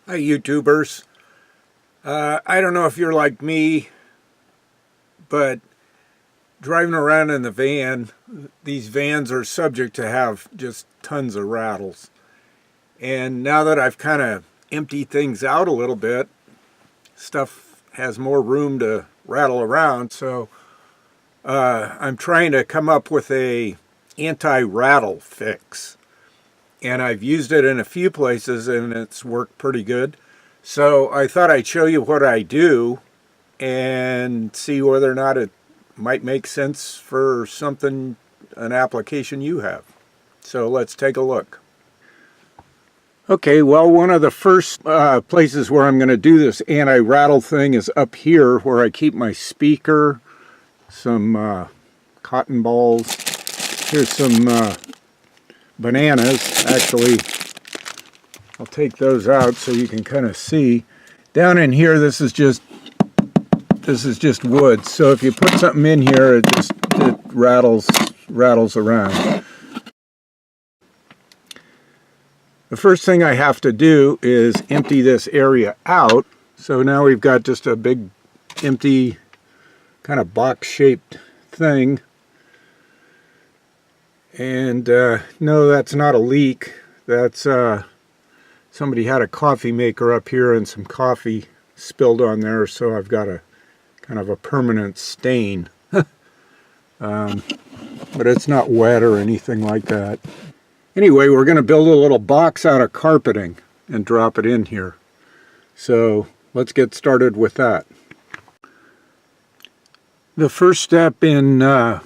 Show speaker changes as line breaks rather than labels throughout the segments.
Hi YouTubers. I don't know if you're like me, but driving around in the van, these vans are subject to have just tons of rattles. And now that I've kind of emptied things out a little bit, stuff has more room to rattle around. So I'm trying to come up with a anti-rattle fix. And I've used it in a few places and it's worked pretty good. So I thought I'd show you what I do and see whether or not it might make sense for something, an application you have. So let's take a look. Okay, well, one of the first places where I'm going to do this anti-rattle thing is up here where I keep my speaker, some cotton balls. Here's some bananas. Actually, I'll take those out so you can kind of see. Down in here, this is just wood. So if you put something in here, it rattles around. The first thing I have to do is empty this area out. So now we've got just a big empty kind of box-shaped thing. And no, that's not a leak. That's somebody had a coffee maker up here and some coffee spilled on there, so I've got a kind of a permanent stain. But it's not wet or anything like that. Anyway, we're going to build a little box out of carpeting and drop it in here. So let's get started with that. The first step in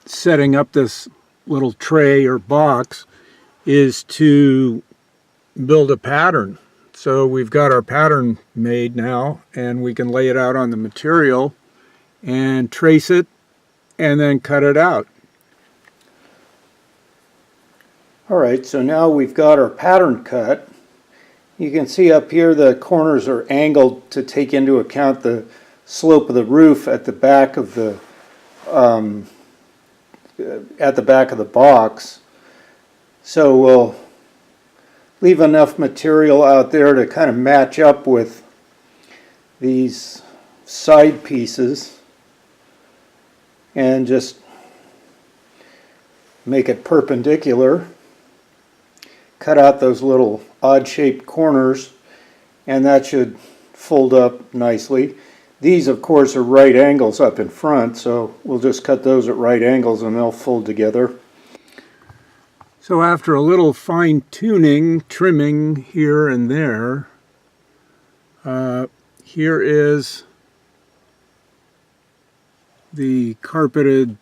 setting up this little tray or box is to build a pattern. So we've got our pattern made now, and we can lay it out on the material and trace it and then cut it out. Alright, so now we've got our pattern cut. You can see up here the corners are angled to take into account the slope of the roof at the back of the box. So we'll leave enough material out there to kind of match up with these side pieces and just make it perpendicular. Cut out those little odd-shaped corners, and that should fold up nicely. These, of course, are right angles up in front, so we'll just cut those at right angles and they'll fold together. So after a little fine-tuning, trimming here and there, here is the carpeted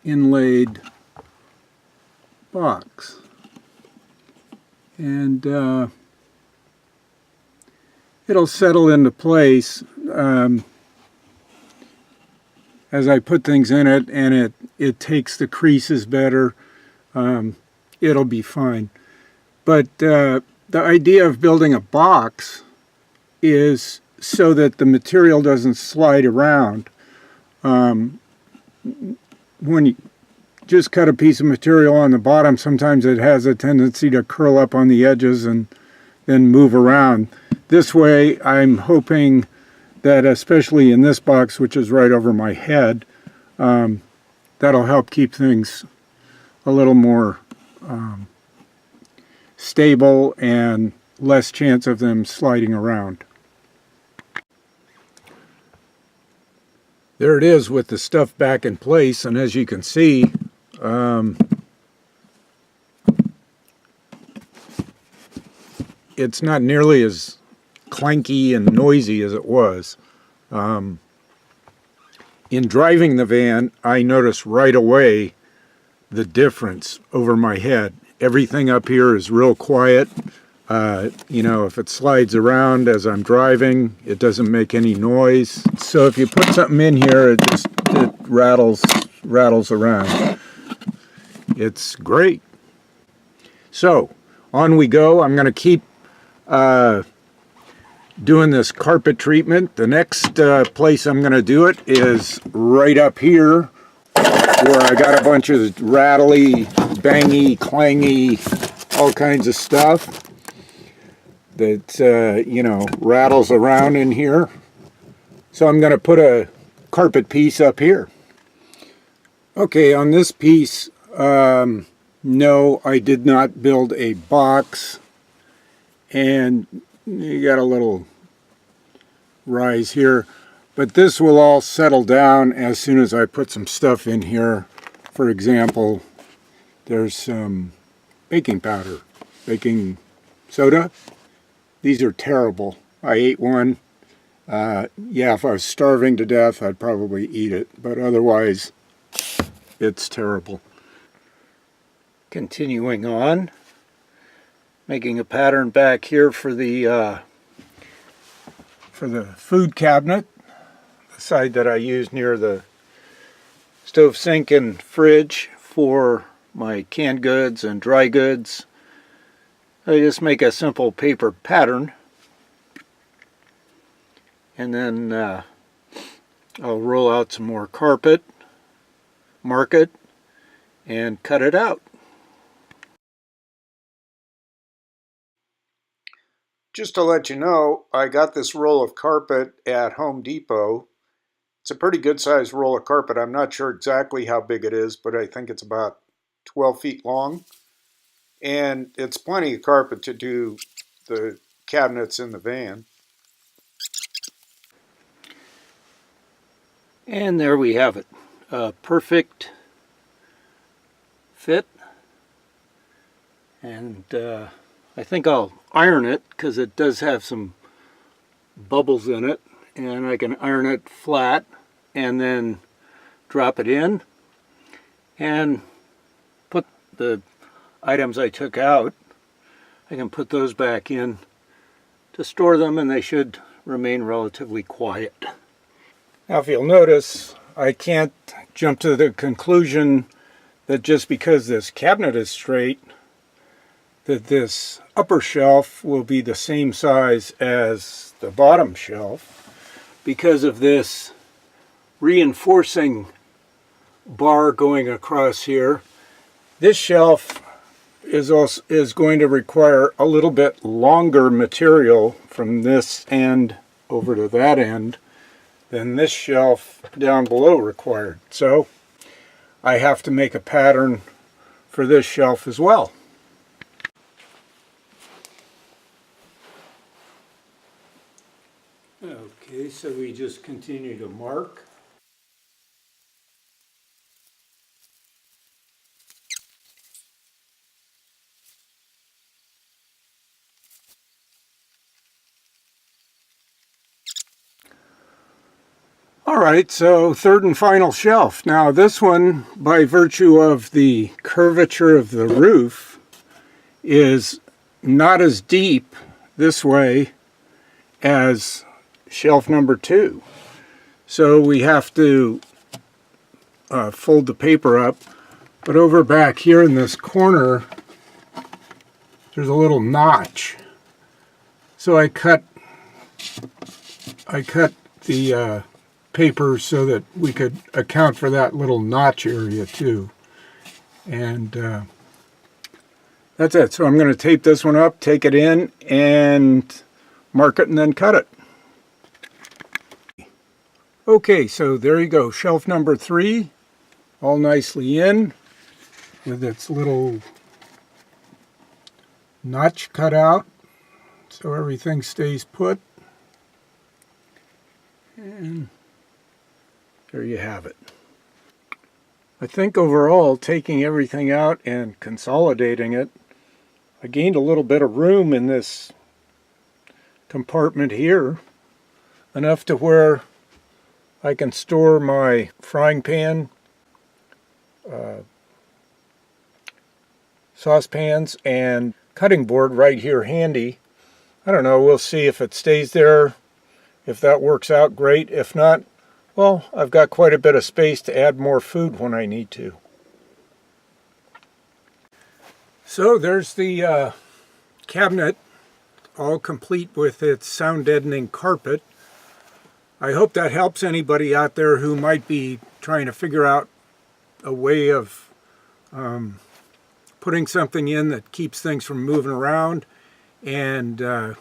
inlaid box. And it'll settle into place as I put things in it, and it takes the creases better. It'll be fine. But the idea of building a box is so that the material doesn't slide around. When you just cut a piece of material on the bottom, sometimes it has a tendency to curl up on the edges and then move around. This way, I'm hoping that, especially in this box, which is right over my head, that'll help keep things a little more stable and less chance of them sliding around. There it is with the stuff back in place, and as you can see, it's not nearly as clanky and noisy as it was. In driving the van, I noticed right away the difference over my head. Everything up here is real quiet. You know, if it slides around as I'm driving, it doesn't make any noise. So if you put something in here, it rattles around. It's great. So on we go. I'm going to keep doing this carpet treatment. The next place I'm going to do it is right up here where I got a bunch of rattly, bangy, clangy all kinds of stuff that, you know, rattles around in here. So I'm going to put a carpet piece up here. Okay, on this piece, no, I did not build a box. And you got a little rise here. But this will all settle down as soon as I put some stuff in here. For example, there's some baking powder, baking soda. These are terrible. I ate one. Yeah, if I was starving to death, I'd probably eat it. But otherwise, it's terrible. Continuing on, making a pattern back here for the food cabinet, the side that I use near the stove sink and fridge for my canned goods and dry goods. I just make a simple paper pattern, and then I'll roll out some more carpet, mark it, and cut it out. Just to let you know, I got this roll of carpet at Home Depot. It's a pretty good sized roll of carpet. I'm not sure exactly how big it is, but I think it's about 12 feet long. And it's plenty of carpet to do the cabinets in the van. And there we have it. A perfect fit. And I think I'll iron it because it does have some bubbles in it. And I can iron it flat and then drop it in and put the items I took out. I can put those back in to store them, and they should remain relatively quiet. Now, if you'll notice, I can't jump to the conclusion that just because this cabinet is straight, that this upper shelf will be the same size as the bottom shelf, because of this reinforcing bar going across here. This shelf is going to require a little bit longer material from this end over to that end than this shelf down below required. So I have to make a pattern for this shelf as well. Okay, so we just continue to mark. All right, so third and final shelf. Now this one, by virtue of the curvature of the roof, is not as deep this way as shelf number 2. So we have to fold the paper up. But over back here in this corner, there's a little notch. So I cut the paper so that we could account for that little notch area too. And that's it. So I'm going to tape this one up, take it in, and mark it, and then cut it. Okay, so there you go. Shelf number 3, all nicely in, with its little notch cut out, so everything stays put. And there you have it. I think overall, taking everything out and consolidating it, I gained a little bit of room in this compartment here, enough to where I can store my frying pan, saucepans, and cutting board right here handy. I don't know, we'll see if it stays there. If that works out, great. If not, well, I've got quite a bit of space to add more food when I need to. So there's the cabinet, all complete with its sound deadening carpet. I hope that helps anybody out there who might be trying to figure out a way of putting something in that keeps things from moving around and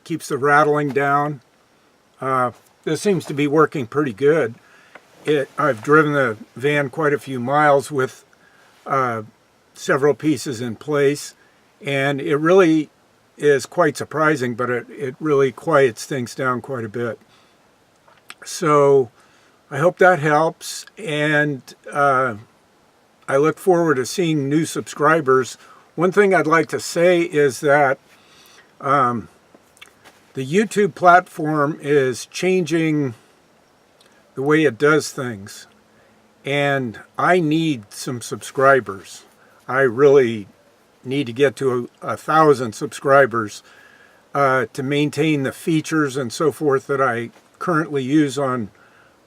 keeps the rattling down. This seems to be working pretty good. I've driven the van quite a few miles with several pieces in place, and it really is quite surprising, but it really quiets things down quite a bit. So I hope that helps, and I look forward to seeing new subscribers. One thing I'd like to say is that the YouTube platform is changing the way it does things, and I need some subscribers. I really need to get to 1,000 subscribers to maintain the features and so forth that I currently use on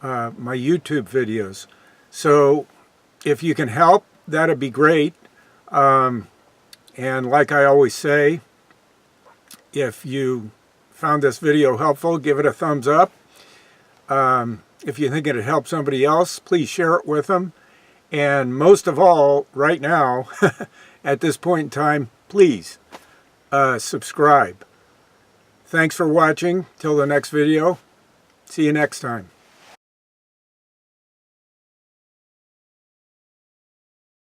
my YouTube videos. So if you can help, that'd be great. And like I always say, if you found this video helpful, give it a thumbs up. If you think it'd help somebody else, please share it with them. And most of all, right now, at this point in time, please subscribe. Thanks for watching. Till the next video. See you next time.